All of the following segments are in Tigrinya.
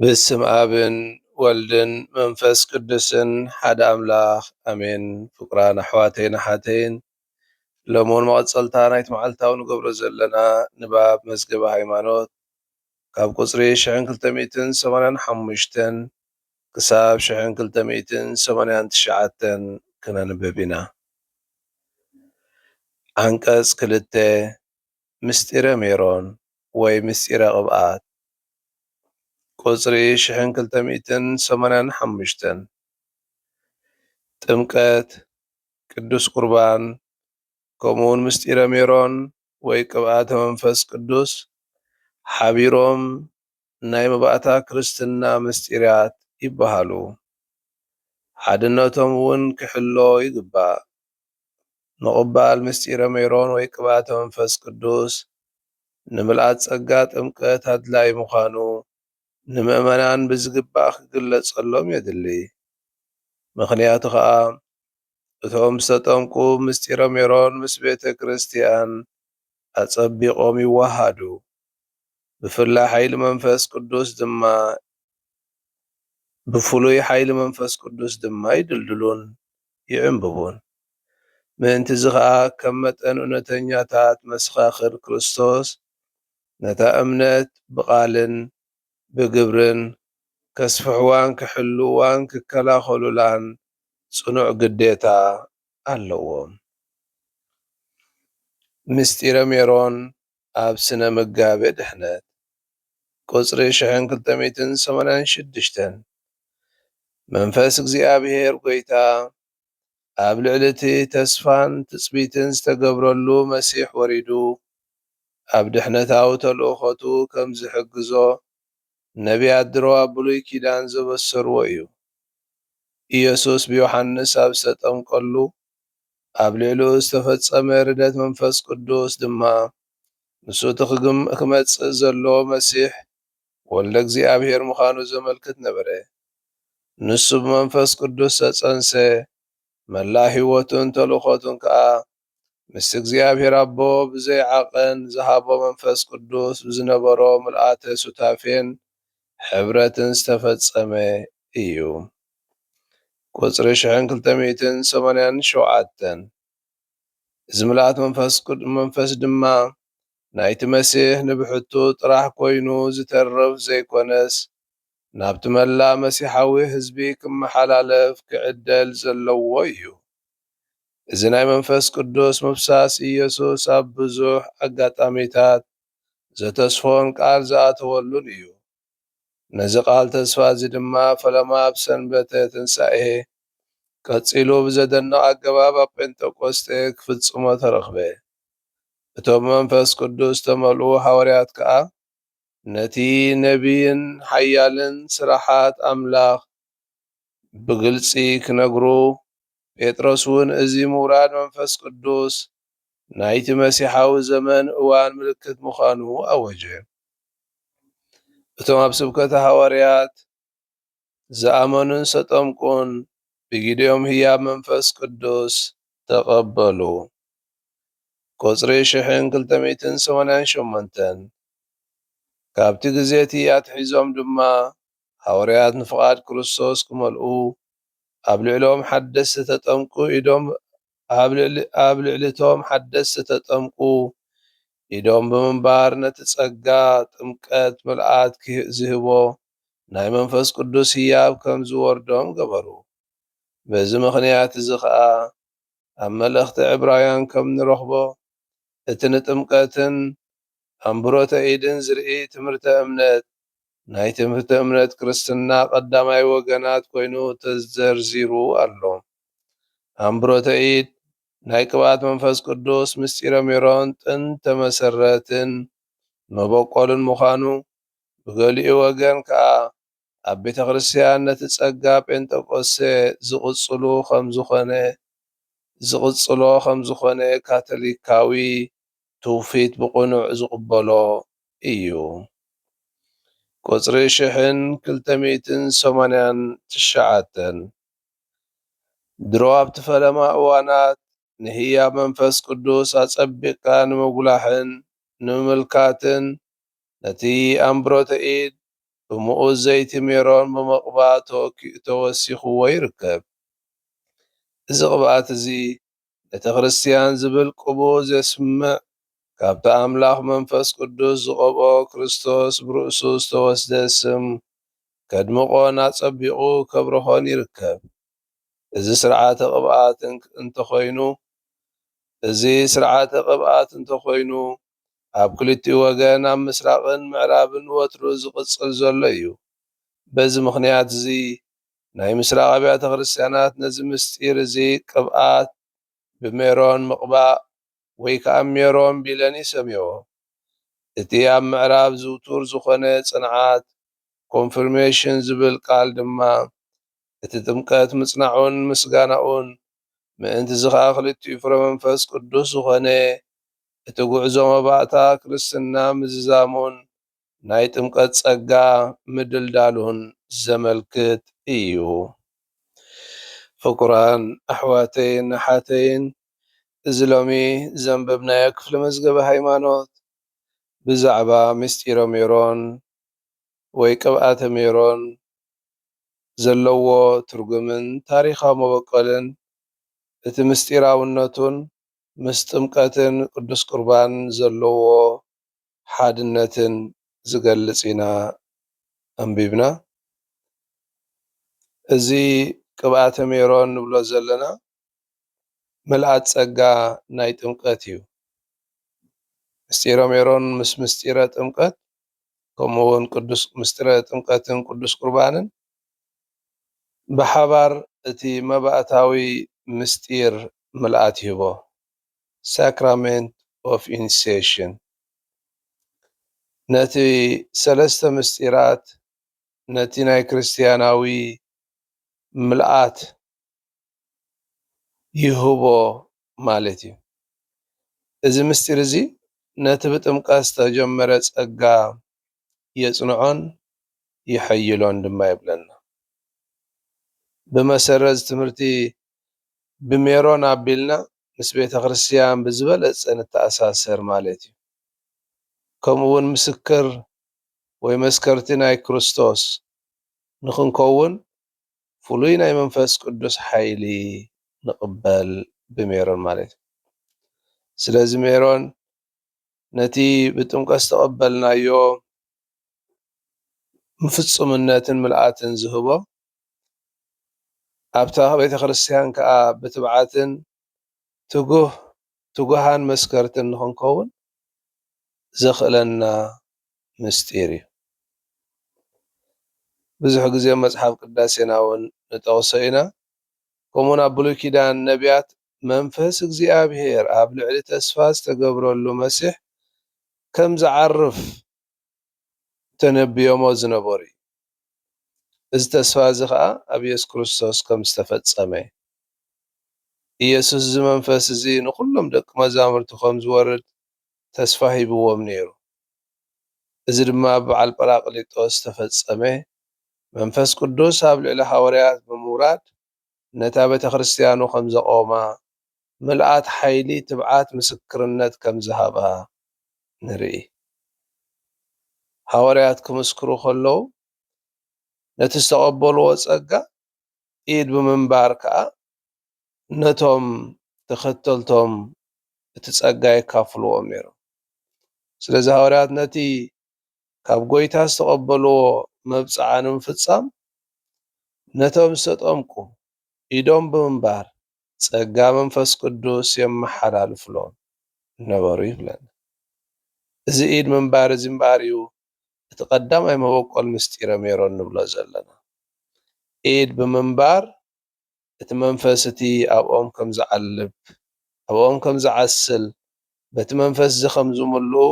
በስም አብን ወልድን መንፈስ ቅዱስን ሓደ አምላኽ አሜን። ፍቁራን አሕዋተይን አሓተይን ሎሞን መቐፀልታ ናይቲ መዓልታዊ ንገብሮ ዘለና ንባብ መዝገበ ሃይማኖት ካብ ቁፅሪ 1285 ክሳብ 1289 ክነንብብ ኢና። አንቀጽ 2 ምስጢረ ሜሮን ወይ ምስጢረ ቅብአት ቁፅሪ 1285 ጥምቀት ቅዱስ ቁርባን ከምኡውን ምስጢረ ሜሮን ወይ ቅብአተ መንፈስ ቅዱስ ሓቢሮም ናይ መባእታ ክርስትና ምስጢራት ይበሃሉ። ሓድነቶም እውን ክሕሎ ይግባእ። ምቕባል ምስጢረ ሜሮን ወይ ቅብአተ መንፈስ ቅዱስ ንምልአት ጸጋ ጥምቀት አድላይ ምዃኑ ንምእመናን ብዝግባእ ክግለጸሎም የድሊ። ምኽንያቱ ከዓ እቶም ዝተጠምቁ ምስጢረ ሜሮን ምስ ቤተ ክርስቲያን አጸቢቖም ይዋሃዱ። ብፍሉይ ሓይሊ መንፈስ ቅዱስ ድማ ይድልድሉን ይዕንብቡን። ምእንቲ እዚ ከዓ ከም መጠን እውነተኛታት መሰኻኽር ክርስቶስ ነታ እምነት ብቓልን ብግብርን ከስፍሕዋን ክሕልዋን ክከላኸሉላን ጽኑዕ ግዴታ ኣለዎም። ምስጢረ ሜሮን ኣብ ስነ ምጋቤ ድሕነት ቁፅሪ 1286 መንፈስ እግዚአብሔር ጎይታ ኣብ ልዕሊ እቲ ተስፋን ትጽቢትን ዝተገብረሉ መሲሕ ወሪዱ ኣብ ድሕነታዊ ተልእኾቱ ከም ዝሕግዞ ነቢያት ድሮ ኣብ ብሉይ ኪዳን ዘበሰርዎ እዩ። ኢየሱስ ብዮሐንስ ኣብ ዝተጠምቀሉ ኣብ ልዕሊኡ ዝተፈጸመ ርደት መንፈስ ቅዱስ ድማ ንሱ እቲ ክመጽእ ዘለዎ መሲሕ ወልደ እግዚአብሔር ምዃኑ ዘመልክት ነበረ። ንሱ ብመንፈስ ቅዱስ ተጸንሰ መላእ ሕይወቱን ተልእኾቱን ከዓ ምስ እግዚአብሔር ኣቦ ብዘይዓቐን ዝሃቦ መንፈስ ቅዱስ ብዝነበሮ ምልአተ ሱታፌን ሕብረትን ዝተፈጸመ እዩ። ቁፅሪ 1287 እዚ ምልአት መንፈስ ድማ ናይቲ መሲሕ ንብሕቱ ጥራሕ ኮይኑ ዝተርፍ ዘይኮነስ ናብቲ መላእ መሲሓዊ ህዝቢ ክመሓላለፍ ክዕደል ዘለዎ እዩ። እዚ ናይ መንፈስ ቅዱስ ምፍሳስ ኢየሱስ ኣብ ብዙሕ አጋጣሚታት ዘተስፎን ቃል ዝኣተወሉን እዩ። ነዚ ቃል ተስፋ እዚ ድማ ፈለማ ኣብ ሰንበተ ትንሣኤ ቀጺሉ ብዘደንቕ ኣገባብ ኣብ ጴንጠቆስጤ ክፍጽሞ ተረኽበ። እቶም መንፈስ ቅዱስ ተመልኡ ሐዋርያት ከዓ ነቲ ነቢይን ሓያልን ስራሓት ኣምላኽ ብግልፂ ክነግሩ ጴጥሮስ እውን እዚ ምውራድ መንፈስ ቅዱስ ናይቲ መሲሓዊ ዘመን እዋን ምልክት ምዃኑ ኣወጀ። እቶም ኣብ ስብከተ ሐዋርያት ዝኣመኑን ዝተጠምቁን ብጊዜኦም ህያብ መንፈስ ቅዱስ ተቐበሉ። ቁፅሪ 1288 ካብቲ ግዜ እቲ ኣትሒዞም ድማ ሐዋርያት ንፍቓድ ክርስቶስ ክመልኡ ኣብ ልዕሊቶም ሓደስቲ ተጠምቁ ኢዶም ብምንባር ነቲ ጸጋ ጥምቀት ምልአት ዝህቦ ናይ መንፈስ ቅዱስ ህያብ ከም ዝወርዶም ገበሩ። በዚ ምኽንያት እዚ ከዓ ኣብ መልእኽቲ ዕብራውያን ከም ንረኽቦ እቲ ንጥምቀትን ኣንብሮተ ኢድን ዝርኢ ትምህርተ እምነት ናይ ትምህርተ እምነት ክርስትና ቀዳማይ ወገናት ኮይኑ ተዘርዚሩ ኣሎ። ኣንብሮተ ኢድ ናይ ቅብኣት መንፈስ ቅዱስ ምስጢረ ሜሮን ጥንተ መሰረትን መበቆልን ምዃኑ ብገሊኡ ወገን ከዓ ኣብ ቤተ ክርስቲያን ነቲ ጸጋ ጴንጠቆስቴ ዝቕጽሎ ከም ዝኾነ ካቶሊካዊ ትውፊት ብቕኑዕ ዝቕበሎ እዩ። ቁፅሪ 1289 ድሮ ኣብቲ ፈለማ እዋናት ንህያብ መንፈስ ቅዱስ ኣጸቢቕካ ንምጉላሕን ንምምልካትን ነቲ ኣንብሮተ ኢድ ብምኡዝ ዘይቲ ሜሮን ብምቕባእ ተወሲኽዎ ይርከብ። እዚ ቅብኣት እዚ ነቲ ክርስቲያን ዝብል ቅቡእ ዘስምዕ ካብቲ ኣምላኽ መንፈስ ቅዱስ ዝቐብኦ ክርስቶስ ብርእሱ ዝተወስደ ስም ከድምቖን ኣጸቢቑ ከብርሆን ይርከብ። እዚ ስርዓተ ቅብኣት እንተኾይኑ ኣብ ክልቲኡ ወገን ኣብ ምስራቅን ምዕራብን ወትሩ ዝቕጽል ዘሎ እዩ። በዚ ምኽንያት እዚ ናይ ምስራቅ ኣብያተ ክርስቲያናት ነዚ ምስጢር እዚ ቅብኣት ብሜሮን ምቕባእ ወይ ከዓ ሜሮን ቢለን ይሰምይዎ። እቲ ኣብ ምዕራብ ዝውቱር ዝኾነ ጽንዓት ኮንፍርሜሽን ዝብል ቃል ድማ እቲ ጥምቀት ምጽናዑን ምስጋናኡን ምእንቲ እዚ ከዓ ክልቲኡ ፍረ መንፈስ ቅዱስ ዝኾነ እቲ ጉዕዞ መባእታ ክርስትና ምዝዛሙን ናይ ጥምቀት ጸጋ ምድልዳሉን ዘመልክት እዩ። ፍቁራን ኣሕዋተይን ኣሓተይን እዚ ሎሚ ዘንበብናዮ ክፍሊ መዝገበ ሃይማኖት ብዛዕባ ምስጢረ ሜሮን ወይ ቅብኣተ ሜሮን ዘለዎ ትርጉምን ታሪኻዊ መበቆልን እቲ ምስጢራውነቱን ምስ ጥምቀትን ቅዱስ ቁርባን ዘለዎ ሓድነትን ዝገልጽ ኢና አንቢብና። እዚ ቅብኣተ ሜሮን ንብሎ ዘለና ምልኣት ጸጋ ናይ ጥምቀት እዩ። ምስጢረ ሜሮን ምስ ምስጢረ ጥምቀት ከምኡውን ምስጢረ ጥምቀትን ቅዱስ ቁርባንን ብሓባር እቲ መባእታዊ ምስጢር ምልኣት ይህቦ። ሳክራሜንት ኦፍ ኢኒሲዬሽን ነቲ ሰለስተ ምስጢራት ነቲ ናይ ክርስቲያናዊ ምልኣት ይህቦ ማለት እዩ። እዚ ምስጢር እዚ ነቲ ብጥምቀት ዝተጀመረ ጸጋ የጽንዖን ይሐይሎን ድማ ይብለና። ብመሰረት ትምህርቲ ብሜሮን ኣቢልና ምስ ቤተ ክርስቲያን ብዝበለጸ ንተኣሳሰር ማለት እዩ። ከምኡውን ምስክር ወይ መስከርቲ ናይ ክርስቶስ ንኽንከውን ፍሉይ ናይ መንፈስ ቅዱስ ሓይሊ ንቕበል ብሜሮን ማለት እዩ። ስለዚ ሜሮን ነቲ ብጥምቀት ዝተቐበልናዮ ፍጹምነትን ምልኣትን ዝህቦ ኣብታ ቤተ ክርስቲያን ከዓ ብትብዓትን ትጉሃን መስከርትን ንኽንከውን ዘኽእለና ምስጢር እዩ። ብዙሕ ግዜ መጽሓፍ ቅዳሴና እውን ንጠቕሶ ኢና። ከምኡውን ኣብ ብሉይ ኪዳን ነቢያት መንፈስ እግዚኣብሔር ኣብ ልዕሊ ተስፋ ዝተገብረሉ መሲሕ ከም ዝዓርፍ ተነቢዮሞ ዝነበሩ እዩ። እዚ ተስፋ እዚ ከዓ ኣብ ኢየሱስ ክርስቶስ ከም ዝተፈጸመ ኢየሱስ እዚ መንፈስ እዚ ንኹሎም ደቂ መዛሙርቱ ከም ዝወርድ ተስፋ ሂብዎም ነይሩ። እዚ ድማ በዓል ጰራቅሊጦስ ዝተፈጸመ መንፈስ ቅዱስ ኣብ ልዕሊ ሃዋርያት ብምውራድ ነታ ቤተ ክርስቲያኑ ከም ዘቆማ ምልኣት ሓይሊ ትብዓት ምስክርነት ከም ዝሃባ ንርኢ። ሃዋርያት ክምስክሩ ከለዉ ነቲ ዝተቐበልዎ ጸጋ ኢድ ብምንባር ከዓ ነቶም ተኸተልቶም እቲ ጸጋ የካፍልዎም ነይሮም። ስለዚ ሃዋርያት ነቲ ካብ ጐይታ ዝተቐበልዎ መብጽዓ ንምፍጻም ነቶም ዝተጠምቁ ኢዶም ብምንባር ጸጋ መንፈስ ቅዱስ የመሓላልፍሎም ነበሩ ይብለና። እዚ ኢድ ምንባር እዚ እምበር እዩ እቲ ቀዳማይ መበቆል ምስጢረ ሜሮን ንብሎ ዘለና። ኢድ ብምንባር እቲ መንፈስ እቲ ኣብኦም ከም ዝዓልብ ኣብኦም ከም ዝዓስል በቲ መንፈስ እዚ ከም ዝምልኡ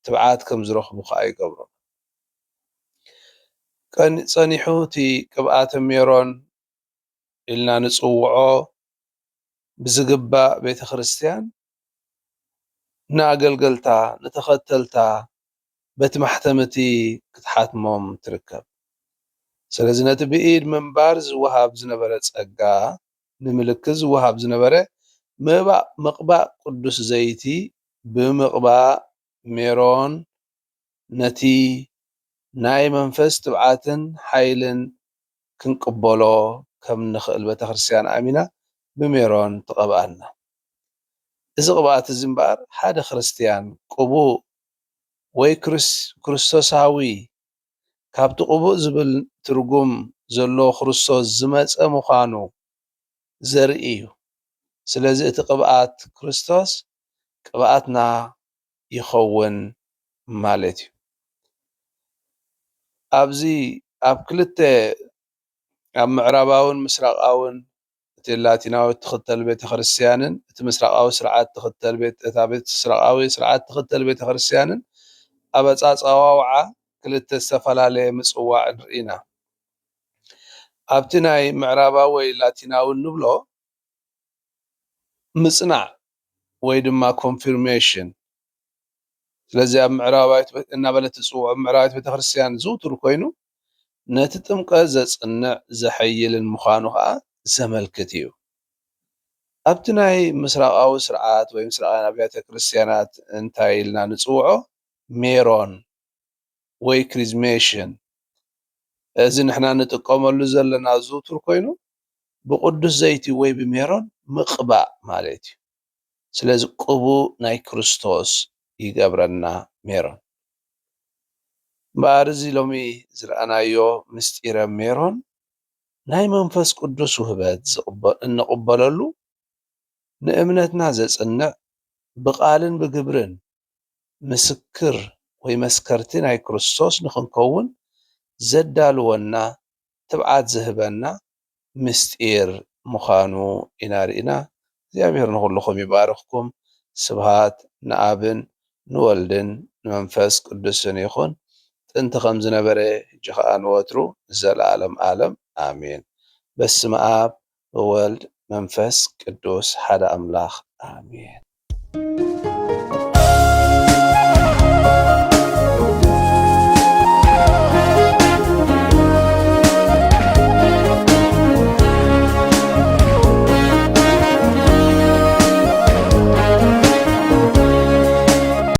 ትብዓት ከም ዝረኽቡ ከዓ ይገብሮም። ጸኒሑ እቲ ቅብኣተ ሜሮን ኢልና ንጽውዖ ብዝግባእ ቤተ ክርስቲያን ንኣገልገልታ ንተኸተልታ በቲ ማሕተም እቲ ክትሓትሞም ትርከብ። ስለዚ ነቲ ብኢድ ምንባር ዝወሃብ ዝነበረ ጸጋ ንምልክት ዝወሃብ ዝነበረ ምቕባእ ቅዱስ ዘይቲ ብምቕባእ ሜሮን ነቲ ናይ መንፈስ ትብዓትን ሓይልን ክንቅበሎ ከም ንኽእል ቤተክርስትያን ኣሚና ብሜሮን ተቐብኣና። እዚ ቅብኣት እዚ እምበር ሓደ ክርስቲያን ቅቡእ ወይ ክርስቶሳዊ ካብቲ ቅቡእ ዝብል ትርጉም ዘለዎ ክርስቶስ ዝመፀ ምዃኑ ዘርኢ እዩ። ስለዚ እቲ ቅብኣት ክርስቶስ ቅብኣትና ይኸውን ማለት እዩ። ኣብዚ ኣብ ክልተ ኣብ ምዕራባውን ምስራቃውን እቲ ላቲናዊ ትኽተል ቤተክርስትያንን እቲ ምስራቃዊ ስርዓት ትኽተል ምስራቃዊ ስርዓት ትኽተል ቤተክርስትያንን ኣብ ኣጻጻዋውዓ ክልተ ዝተፈላለየ ምጽዋዕ ንርኢ ኢና። ኣብቲ ናይ ምዕራባዊ ወይ ላቲናዊ ንብሎ ምጽናዕ ወይ ድማ ኮንፊርሜሽን። ስለዚ ኣብ ምዕራባዊት እናበለት ትጽውዖ ምዕራባዊት ቤተክርስትያን ዝውቱር ኮይኑ ነቲ ጥምቀት ዘጽንዕ ዘሐይልን ምዃኑ ከዓ ዘመልክት እዩ። ኣብቲ ናይ ምስራቃዊ ስርዓት ወይ ምስራቃዊ ኣብያተ ክርስትያናት እንታይ ኢልና ንጽውዖ ሜሮን ወይ ክሪዝሜሽን እዚ ንሕና ንጥቀመሉ ዘለና ዝውቱር ኮይኑ ብቅዱስ ዘይቲ ወይ ብሜሮን ምቕባእ ማለት እዩ። ስለዚ ቅቡእ ናይ ክርስቶስ ይገብረና ሜሮን። እምበኣር እዚ ሎሚ ዝረኣናዮ ምስጢረ ሜሮን ናይ መንፈስ ቅዱስ ውህበት እንቕበለሉ ንእምነትና ዘጽንዕ ብቓልን ብግብርን ምስክር ወይ መስከርቲ ናይ ክርስቶስ ንኽንከውን ዘዳልወና ትብዓት ዝህበና ምስጢር ምዃኑ ኢና ርኢና። እግዚኣብሔር ንኹልኩም ይባርኽኩም። ስብሃት ንኣብን ንወልድን ንመንፈስ ቅዱስን ይኹን ጥንቲ ከም ዝነበረ ሕጂ ከዓ ንወትሩ ዘለዓለም ዓለም ኣሜን። በስመ አብ ወወልድ መንፈስ ቅዱስ ሓደ ኣምላኽ ኣሜን።